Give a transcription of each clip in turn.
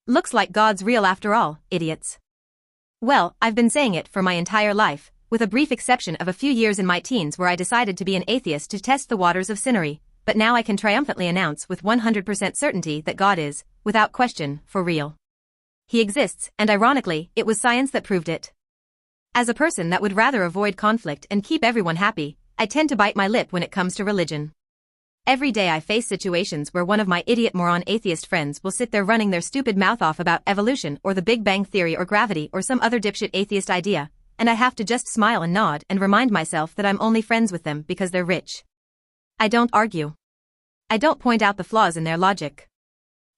Looks like God's real after all, idiots. Well, I've been saying it for my entire life, with a brief exception of a few years in my teens where I decided to be an atheist to test the waters of sinnery, but now I can triumphantly announce with 100% certainty that God is, without question, for real. He exists, and ironically, it was science that proved it. As a person that would rather avoid conflict and keep everyone happy, I tend to bite my lip when it comes to religion. Every day I face situations where one of my idiot moron atheist friends will sit there running their stupid mouth off about evolution or the Big Bang Theory or gravity or some other dipshit atheist idea, and I have to just smile and nod and remind myself that I'm only friends with them because they're rich. I don't argue. I don't point out the flaws in their logic.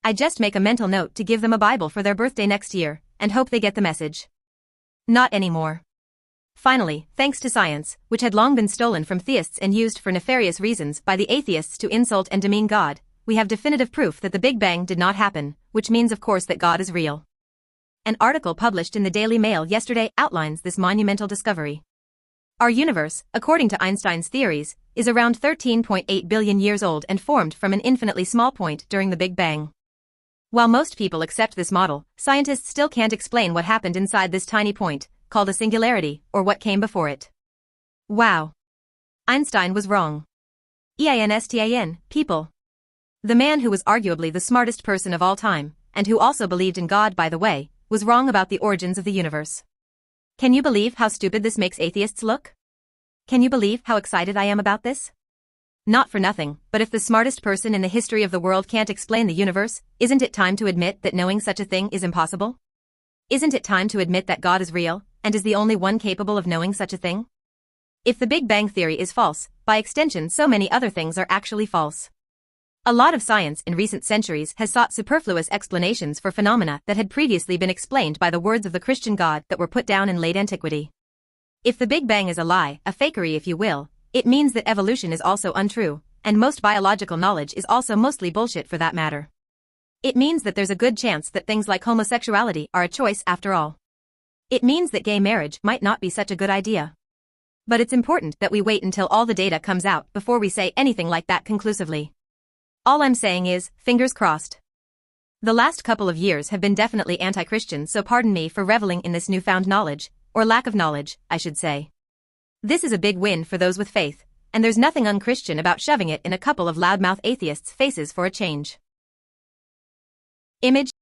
I just make a mental note to give them a Bible for their birthday next year, and hope they get the message. Not anymore. Finally, thanks to science, which had long been stolen from theists and used for nefarious reasons by the atheists to insult and demean God, we have definitive proof that the Big Bang did not happen, which means of course that God is real. An article published in the Daily Mail yesterday outlines this monumental discovery. Our universe, according to Einstein's theories, is around 13.8 billion years old and formed from an infinitely small point during the Big Bang. While most people accept this model, scientists still can't explain what happened inside this tiny point, called a singularity, or what came before it. Wow. Einstein was wrong. Einstein, people. The man who was arguably the smartest person of all time, and who also believed in God by the way, was wrong about the origins of the universe. Can you believe how stupid this makes atheists look? Can you believe how excited I am about this? Not for nothing, but if the smartest person in the history of the world can't explain the universe, isn't it time to admit that knowing such a thing is impossible? Isn't it time to admit that God is real, and is the only one capable of knowing such a thing? If the Big Bang Theory is false, by extension so many other things are actually false. A lot of science in recent centuries has sought superfluous explanations for phenomena that had previously been explained by the words of the Christian God that were put down in late antiquity. If the Big Bang is a lie, a fakery if you will, it means that evolution is also untrue, and most biological knowledge is also mostly bullshit for that matter. It means that there's a good chance that things like homosexuality are a choice after all. It means that gay marriage might not be such a good idea. But it's important that we wait until all the data comes out before we say anything like that conclusively. All I'm saying is, fingers crossed. The last couple of years have been definitely anti-Christian, so pardon me for reveling in this newfound knowledge, or lack of knowledge, I should say. This is a big win for those with faith, and there's nothing un-Christian about shoving it in a couple of loudmouth atheists' faces for a change. Image